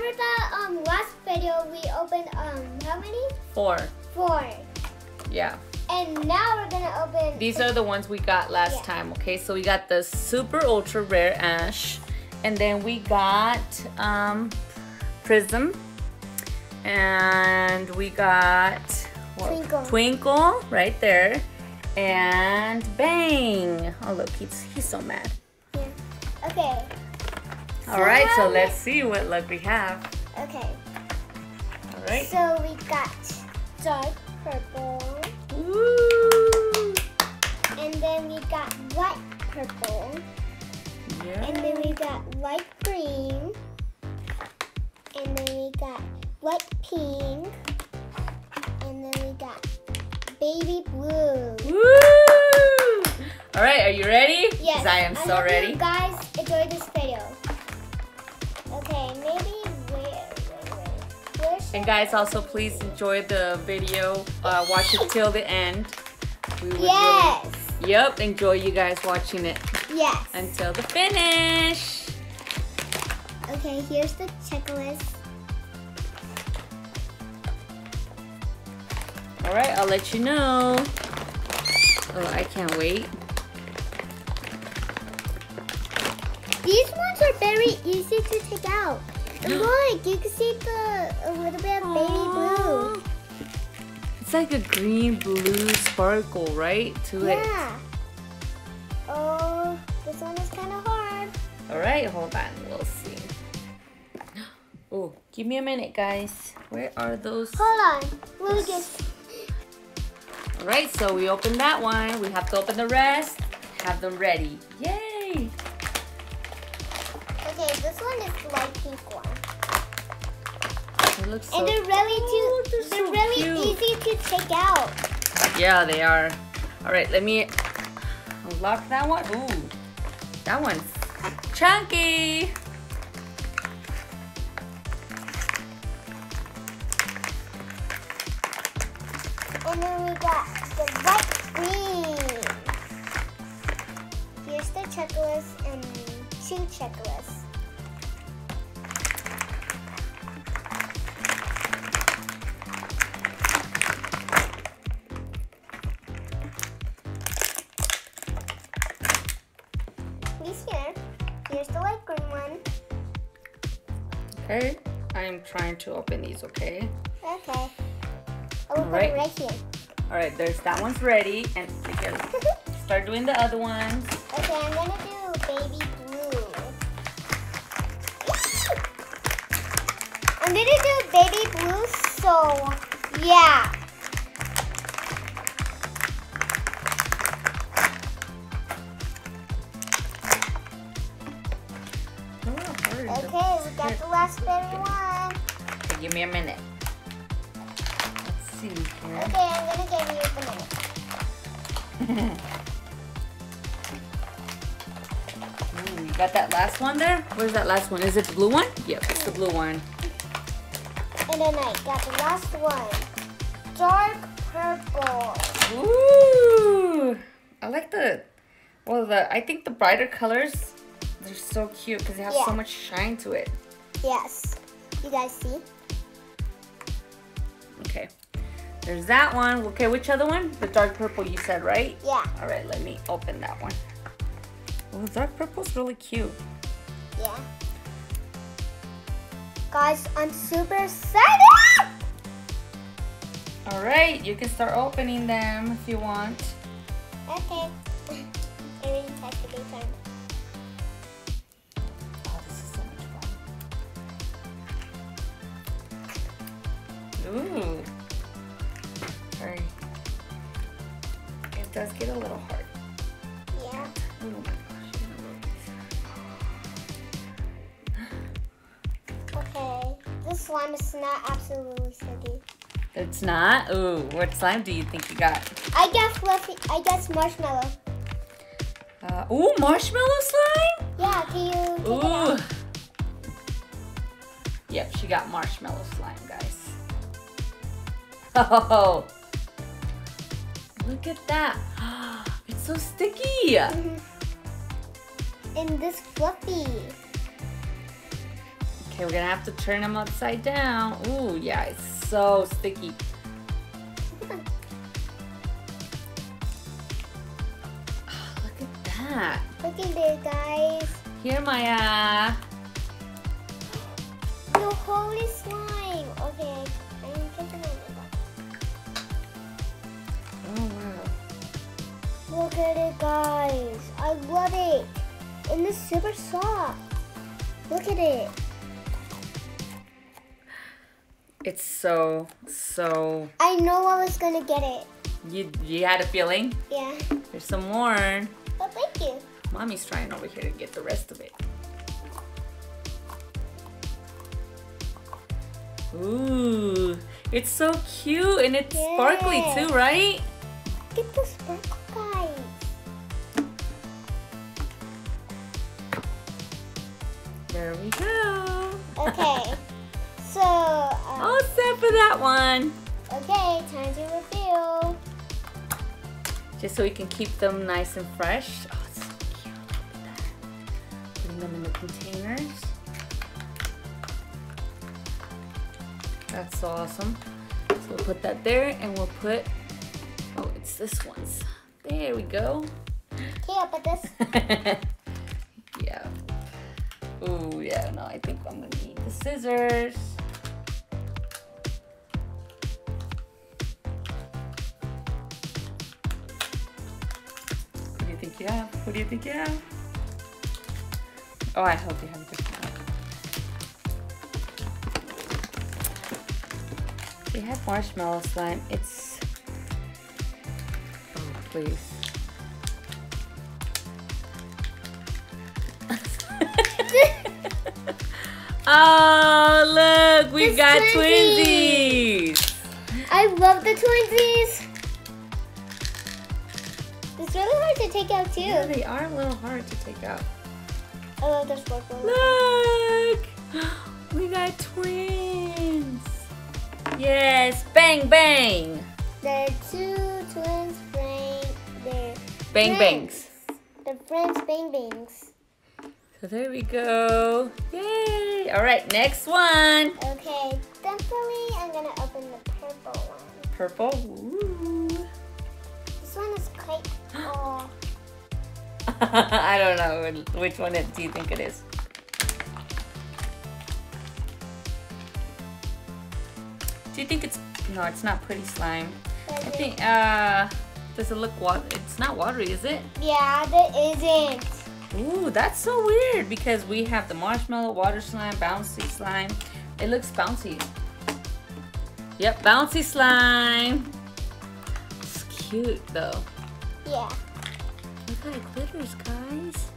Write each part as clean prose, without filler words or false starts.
remember that last video we opened how many? 4. 4. Yeah. And now we're gonna open. These are the ones we got last time. Okay, so we got the super ultra rare ash, and then we got prism, and we got twinkle right there, and bang. Oh look, he's so mad. Yeah. Okay. All right, so let's see what luck we have. Okay. All right. So we got dark purple. Woo! And then we got light purple. Yeah. And then we got light green. And then we got light pink. And then we got baby blue. Woo! All right, are you ready? Yes. 'Cause I am so ready. You guys enjoy this video. Okay, maybe where And guys, also please enjoy the video. Watch it till the end. We would yes. Really, yep, enjoy you guys watching it. Yes. Until the finish. Okay, here's the checklist. All right, I'll let you know. Oh, I can't wait. These ones are very easy to take out. And look, you can see a little bit of baby blue. It's like a green blue sparkle, right? To it. Yeah. Oh, this one is kind of hard. All right, hold on. We'll see. Oh, give me a minute, guys. Where are those? Hold on. We'll just. All right, so we opened that one. We have to open the rest. Have them ready. Yay! Okay, this one is the light pink one. It looks so And they're really cute. easy to take out. Yeah, they are. All right, let me unlock that one. Ooh, that one's chunky. And then we got the light green. Here's the checklist and 2 checklists. Here's the light green one. Okay, I'm trying to open these, okay? Okay. I'll open it right here. All right, there's that one's ready. And we can start doing the other ones. Okay, I'm gonna do baby blue. I'm gonna do baby blue, so yeah. Okay, we got the last berry one. Okay, give me a minute. Let's see here. Okay, I'm gonna give you a minute. Ooh, you got that last one there? Where's that last one? Is it the blue one? Yep, it's the blue one. And then I got the last one. Dark purple. Ooh! I like I think the brighter colors, they're so cute because they have so much shine to it. Yes. You guys see? Okay. There's that one. Okay, which other one? The dark purple you said, right? Yeah. All right, let me open that one. Oh, the dark purple's really cute. Yeah. Guys, I'm super excited! All right, you can start opening them if you want. Okay. Everything has to be turned. Oh, this is so much fun. Ooh. Sorry. It does get a little hard. Yeah. Oh my gosh, you're gonna love Okay. This slime is not absolutely sticky. these. It's not? Ooh, what slime do you think you got? I guess marshmallow. Ooh, marshmallow slime? Yeah, can you take it Ooh. out? Yep, she got marshmallow slime, guys. Oh, look at that. It's so sticky. And this fluffy. Okay, we're gonna have to turn them upside down. Ooh, yeah, it's so sticky. Oh, look at that. Look at it, guys. Here, Maya. The holy slime. Okay, I'm taking it. Oh, wow. Look at it, guys. I love it. And it's super soft. Look at it. It's so. I know I was gonna get it. You had a feeling? Yeah. There's some more. Oh, thank you. Mommy's trying over here to get the rest of it. Ooh, it's so cute and it's sparkly too, right? Look at the sparkle, guys. There we go. Okay. So, All set for that one. okay, time to refill. Just so we can keep them nice and fresh. Oh, it's so cute. Look at that. Putting them in the containers. That's so awesome. So we'll put that there and we'll put, oh, it's this one's. There we go. Okay, I'll put this. Yeah. Ooh, yeah, no, I think I'm gonna need the scissors. What do you think you have? What do you think you have? Oh, I hope you have a good one. They have marshmallow slime. It's... Oh, please. Oh, look! We got twinsies! I love the twinsies. It's really hard to take out too. Yeah, they are a little hard to take out. I love the sparkle. Look! We got twins! Yes! Bang, bang! They're two twins, they're Bang, bangs. They're friends, bang bangs. So there we go. Yay! Alright, next one. Okay, definitely I'm gonna open the purple one. Purple. Ooh. This one is quite cool. I don't know. Which one do you think it is? Do you think it's... No, it's not pretty slime. I think, does it look water? It's not watery, is it? Yeah, there isn't. Ooh, that's so weird because we have the marshmallow, water slime, bouncy slime. It looks bouncy. Yep, bouncy slime. It's cute though. Yeah. Look how it glitters, guys.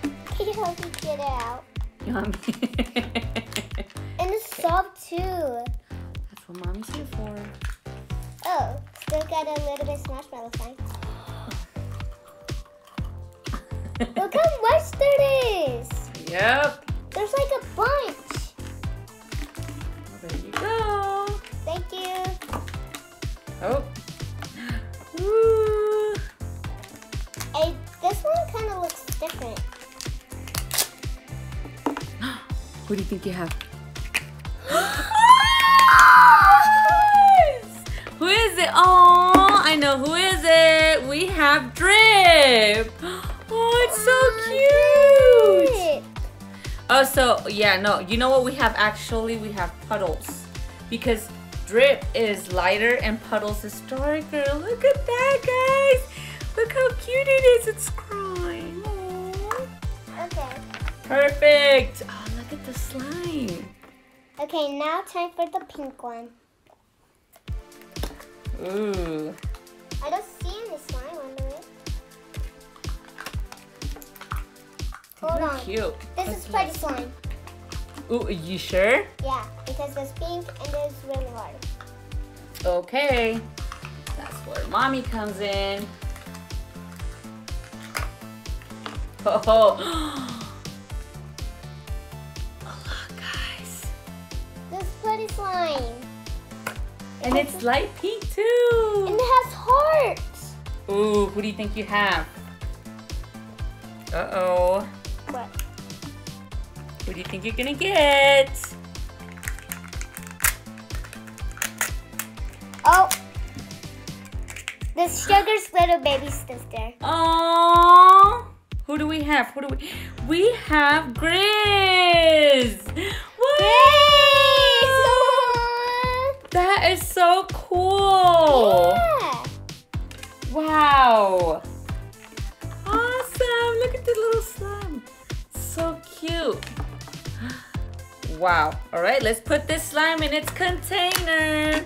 Can you help me get it out? Yummy. And it's soft too. That's what Mommy's here for. Oh, still got a little bit of marshmallow slime. Look how much there is. Yep. There's like a bunch. Well, there you go. Thank you. Oh. Woo. This one kind of looks different. What do you think you have? Who is it? Oh, I know who is it. We have Drip. Oh, it's so cute. Oh, so yeah, no. You know what we have actually? We have Puddles. Because Drip is lighter and Puddles is darker. Look at that, guys. Look how cute it is. It's crying. Aww. Okay. Perfect. Oh, look at the slime. Okay, now time for the pink one. Ooh. I don't see any slime under it. Hold on. Cute. This is pretty slime. Ooh, are you sure? Yeah, because there's pink and there's really hard. Okay. That's where Mommy comes in. Oh. Oh, look, guys. This is pretty slime. And it's light pink too. And it has hearts. Ooh, who do you think you have? Uh-oh. What? Who do you think you're gonna get? Oh, the Sugar's little baby sister. Oh, who do we have? We have Grizz. What? Grizz! That is so cool. Yeah. Wow. Awesome. Look at the little slime. So cute. Wow. All right, let's put this slime in its container.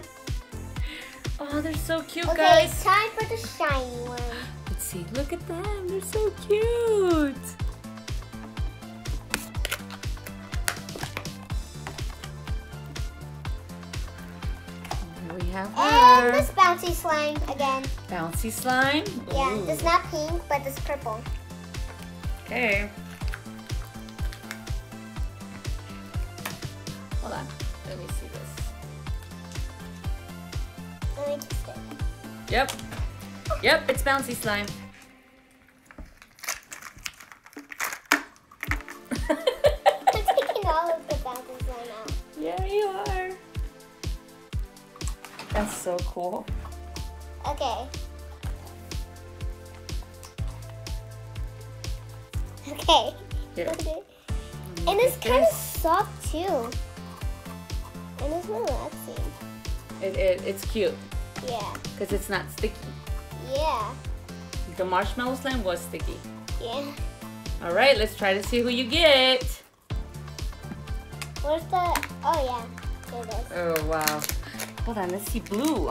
Oh, they're so cute, Okay, guys. it's time for the shiny one. Let's see. Look at them. They're so cute. Here we have her. And this bouncy slime again. Bouncy slime. Yeah, Ooh. it's not pink, but it's purple. Okay. Hold on. Let me see this. Let me taste it. Yep. Yep, it's bouncy slime. I'm taking all of the bouncy slime out. Yeah, you are. That's so cool. Okay. Okay. Here. And it's kind of soft too. And it's relaxing. It's cute Yeah. because it's not sticky. Yeah. The marshmallow slime was sticky. Yeah. All right, let's try to see who you get. Where's the... Oh, yeah. There it is. Oh, wow. Hold on, let's see blue.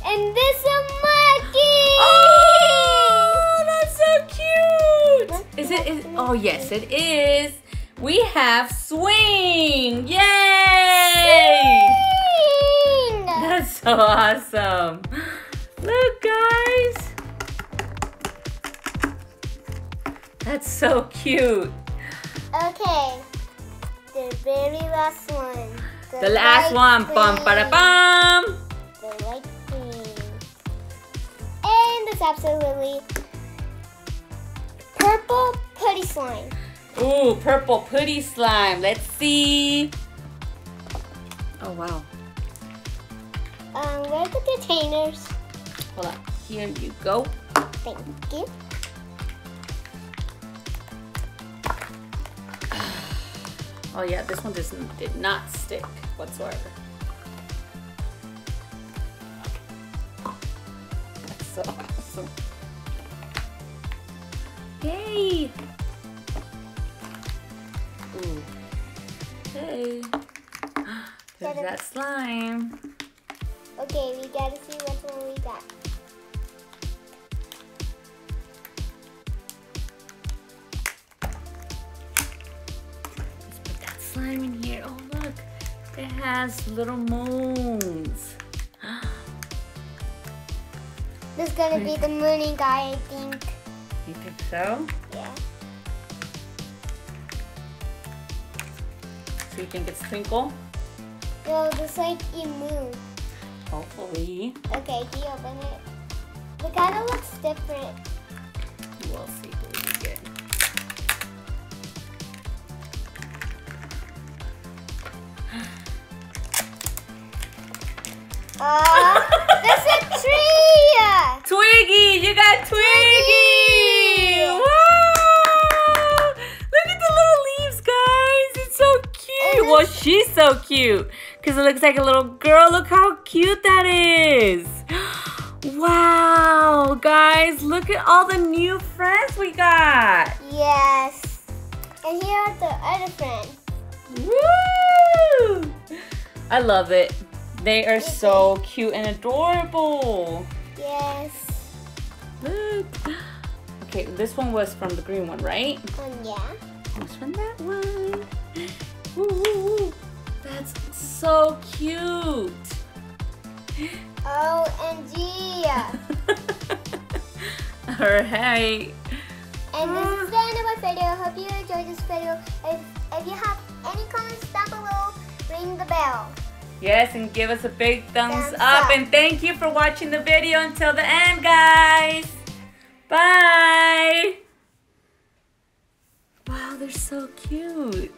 And this is a monkey! Oh, that's so cute! Is it? Oh, yes, it is. We have Swing! Yay! Swing! That's so awesome. Look, guys. That's so cute. Okay. The very last one. The last one. Bum, para, bum. The light green. And it's absolutely purple putty slime. Ooh, purple putty slime. Let's see. Oh, wow. Where's the containers? Hold on. Here you go. Thank you. Oh, yeah, this one did not stick whatsoever. That's so awesome. Yay! Ooh. Hey. There's that slime. Okay, we gotta see which one we got. Let's put that slime in here. Oh, look. It has little moons. This is gonna be the mooning guy, I think. You think so? Yeah. So you think it's Twinkle? No, this like you move. Hopefully. Okay, can you open it? It kind of looks different. We'll see who you get. That's a tree! Twiggy! You got Twiggy! Wow! Look at the little leaves, guys! It's so cute! Well, she's so cute! Because it looks like a little girl. Look how cute that is! Wow! Guys, look at all the new friends we got! Yes. And here are the other friends. Woo! I love it. They are so cute and adorable. Yes. Look. Okay, this one was from the green one, right? Yeah. Who's from that one? Woo, woo, woo. That's so cute. OMG. All right. And this is the end of my video. I hope you enjoyed this video. If you have any comments down below, ring the bell. Yes, and give us a big thumbs Thumbs up. up. And thank you for watching the video until the end, guys. Bye. Wow. they're so cute.